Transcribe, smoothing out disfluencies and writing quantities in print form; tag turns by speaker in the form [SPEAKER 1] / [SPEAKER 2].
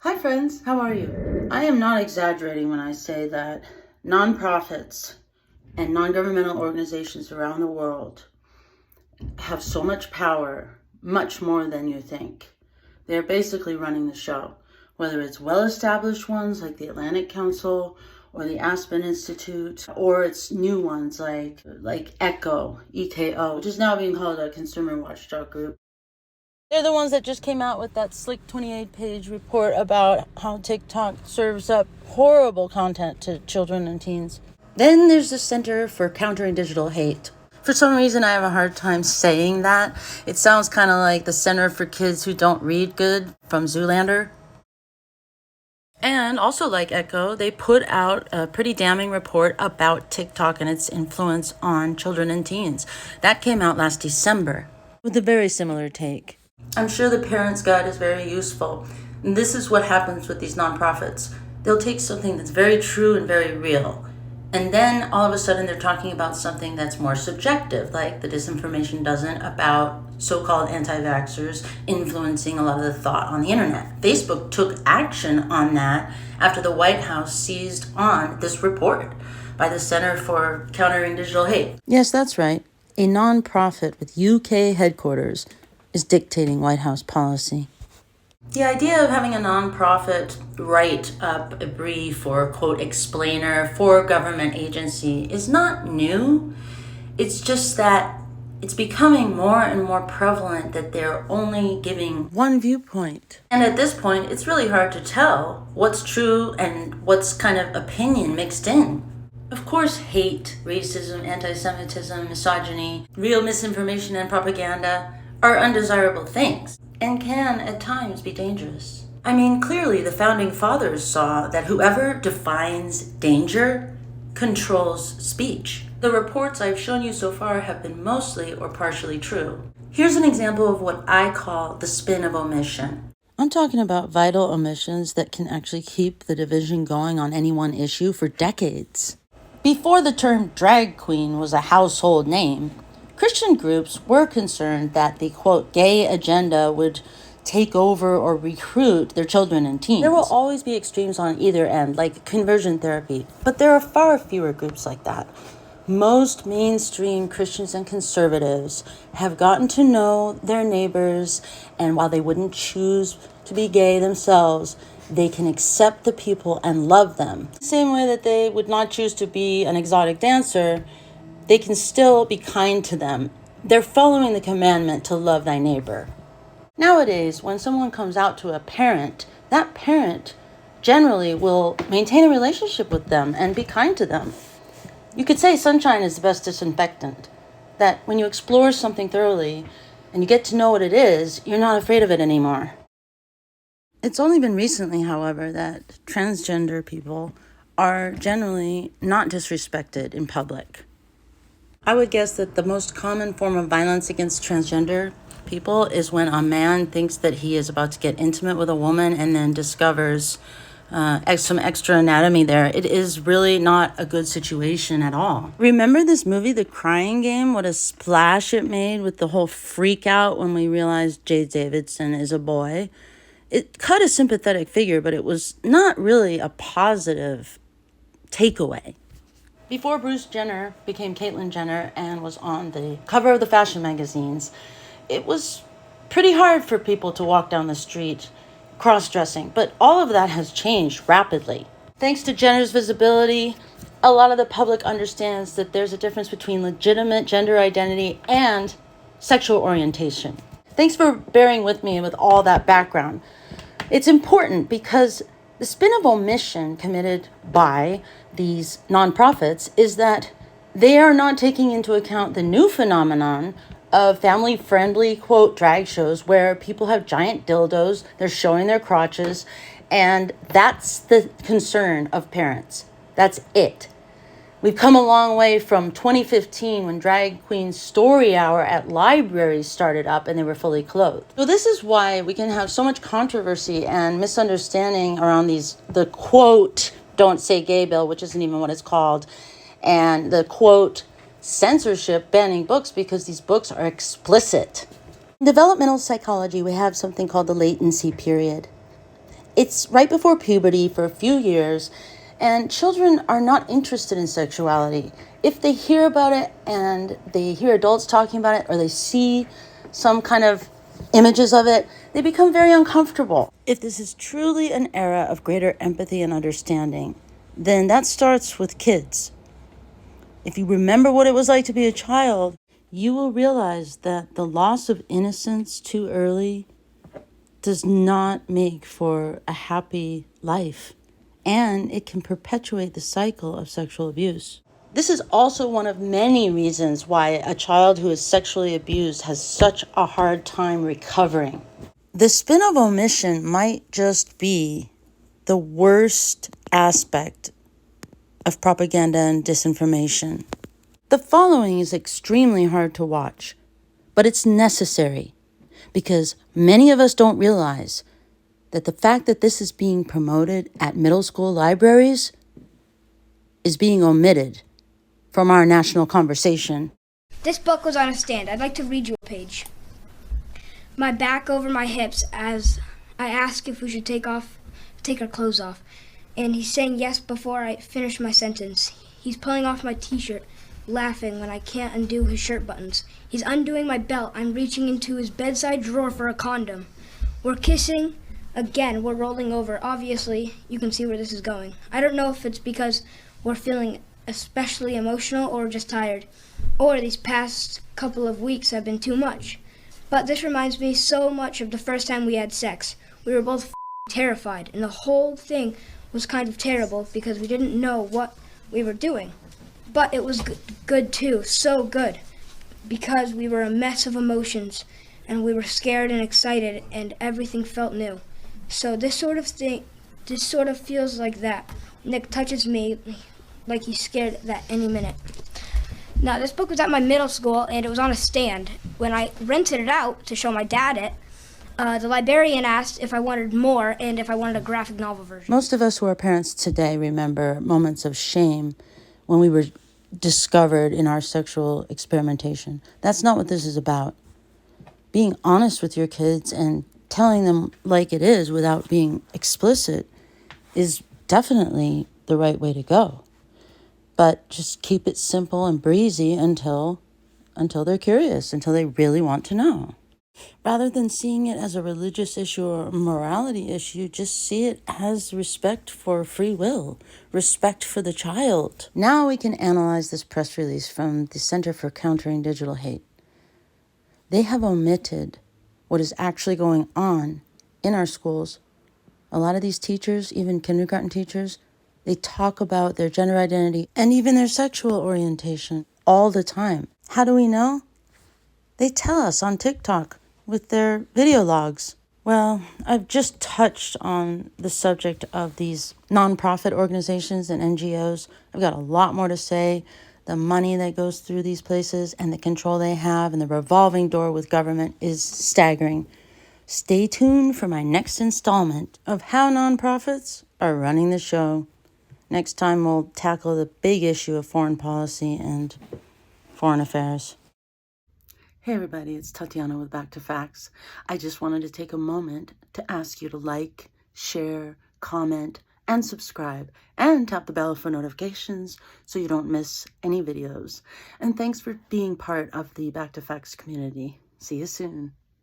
[SPEAKER 1] Hi friends, how are you? I am not exaggerating when I say that nonprofits and non-governmental organizations around the world have so much power, much more than you think. They're basically running the show, whether it's well-established ones like the Atlantic Council or the Aspen Institute, or it's new ones like ECO, which is now being called a consumer watchdog group. They're the ones that just came out with that slick 28-page report about how TikTok serves up horrible content to children and teens. Then there's the Center for Countering Digital Hate. For some reason, I have a hard time saying that. It sounds kind of like the Center for Kids Who Don't Read Good from Zoolander. And also like ECHO, they put out a pretty damning report about TikTok and its influence on children and teens. That came out last December with a very similar take. I'm sure the Parents Guide is very useful. And this is what happens with these nonprofits. They'll take something that's very true and very real, and then all of a sudden they're talking about something that's more subjective, like the disinformation dozen about so-called anti-vaxxers influencing a lot of the thought on the internet. Facebook took action on that after the White House seized on this report by the Center for Countering Digital Hate. Yes, that's right. A nonprofit with UK headquarters is dictating White House policy. The idea of having a nonprofit write up a brief or, quote, explainer for a government agency is not new. It's just that it's becoming more and more prevalent that they're only giving one viewpoint. And at this point, it's really hard to tell what's true and what's kind of opinion mixed in. Of course, hate, racism, anti-Semitism, misogyny, real misinformation and propaganda are undesirable things and can at times be dangerous. I mean, clearly the founding fathers saw that whoever defines danger controls speech. The reports I've shown you so far have been mostly or partially true. Here's an example of what I call the spin of omission. I'm talking about vital omissions that can actually keep the division going on any one issue for decades. Before the term drag queen was a household name, Christian groups were concerned that the, quote, gay agenda would take over or recruit their children and teens. There will always be extremes on either end, like conversion therapy, but there are far fewer groups like that. Most mainstream Christians and conservatives have gotten to know their neighbors, and while they wouldn't choose to be gay themselves, they can accept the people and love them. Same way that they would not choose to be an exotic dancer, they can still be kind to them. They're following the commandment to love thy neighbor. Nowadays, when someone comes out to a parent, that parent generally will maintain a relationship with them and be kind to them. You could say sunshine is the best disinfectant, that when you explore something thoroughly and you get to know what it is, you're not afraid of it anymore. It's only been recently, however, that transgender people are generally not disrespected in public. I would guess that the most common form of violence against transgender people is when a man thinks that he is about to get intimate with a woman and then discovers some extra anatomy there. It is really not a good situation at all. Remember this movie, The Crying Game? What a splash it made with the whole freak out when we realized Jay Davidson is a boy. It cut a sympathetic figure, but it was not really a positive takeaway. Before Bruce Jenner became Caitlyn Jenner and was on the cover of the fashion magazines, it was pretty hard for people to walk down the street cross-dressing, but all of that has changed rapidly. Thanks to Jenner's visibility, a lot of the public understands that there's a difference between legitimate gender identity and sexual orientation. Thanks for bearing with me with all that background. It's important because the spin of omission committed by these nonprofits is that they are not taking into account the new phenomenon of family-friendly, quote, drag shows where people have giant dildos, they're showing their crotches, and that's the concern of parents. That's it. We've come a long way from 2015 when drag queen story hour at libraries started up and they were fully clothed. So this is why we can have so much controversy and misunderstanding around the quote, don't say gay bill, which isn't even what it's called, and the quote, censorship banning books because these books are explicit. In developmental psychology, we have something called the latency period. It's right before puberty for a few years, and children are not interested in sexuality. If they hear about it and they hear adults talking about it, or they see some kind of images of it, they become very uncomfortable. If this is truly an era of greater empathy and understanding, then that starts with kids. If you remember what it was like to be a child, you will realize that the loss of innocence too early does not make for a happy life, and it can perpetuate the cycle of sexual abuse. This is also one of many reasons why a child who is sexually abused has such a hard time recovering. The spin of omission might just be the worst aspect of propaganda and disinformation. The following is extremely hard to watch, but it's necessary because many of us don't realize that the fact that this is being promoted at middle school libraries is being omitted from our national conversation.
[SPEAKER 2] This book was on a stand. I'd like to read you a page. My back over my hips as I ask if we should take our clothes off. And he's saying yes before I finish my sentence. He's pulling off my t-shirt, laughing when I can't undo his shirt buttons. He's undoing my belt. I'm reaching into his bedside drawer for a condom. We're kissing. Again, we're rolling over. Obviously, you can see where this is going. I don't know if it's because we're feeling especially emotional or just tired, or these past couple of weeks have been too much. But this reminds me so much of the first time we had sex. We were both terrified, and the whole thing was kind of terrible because we didn't know what we were doing. But it was good too, so good, because we were a mess of emotions, and we were scared and excited, and everything felt new. So this sort of feels like that. Nick touches me like he's scared that any minute. Now, this book was at my middle school, and it was on a stand. When I rented it out to show my dad it, the librarian asked if I wanted more and if I wanted a graphic novel version.
[SPEAKER 1] Most of us who are parents today remember moments of shame when we were discovered in our sexual experimentation. That's not what this is about. Being honest with your kids and telling them like it is without being explicit is definitely the right way to go. But just keep it simple and breezy until they're curious, until they really want to know. Rather than seeing it as a religious issue or a morality issue, just see it as respect for free will, respect for the child. Now we can analyze this press release from the Center for Countering Digital Hate. They have omitted what is actually going on in our schools. A lot of these teachers, even kindergarten teachers, they talk about their gender identity and even their sexual orientation all the time. How do we know? They tell us on TikTok with their video logs. Well, I've just touched on the subject of these nonprofit organizations and NGOs. I've got a lot more to say. The money that goes through these places and the control they have and the revolving door with government is staggering. Stay tuned for my next installment of How Nonprofits Are Running the Show. Next time we'll tackle the big issue of foreign policy and foreign affairs. Hey everybody, it's Tatiana with Back to Facts. I just wanted to take a moment to ask you to like, share, comment, and subscribe, and tap the bell for notifications so you don't miss any videos. And thanks for being part of the Back to Facts community. See you soon.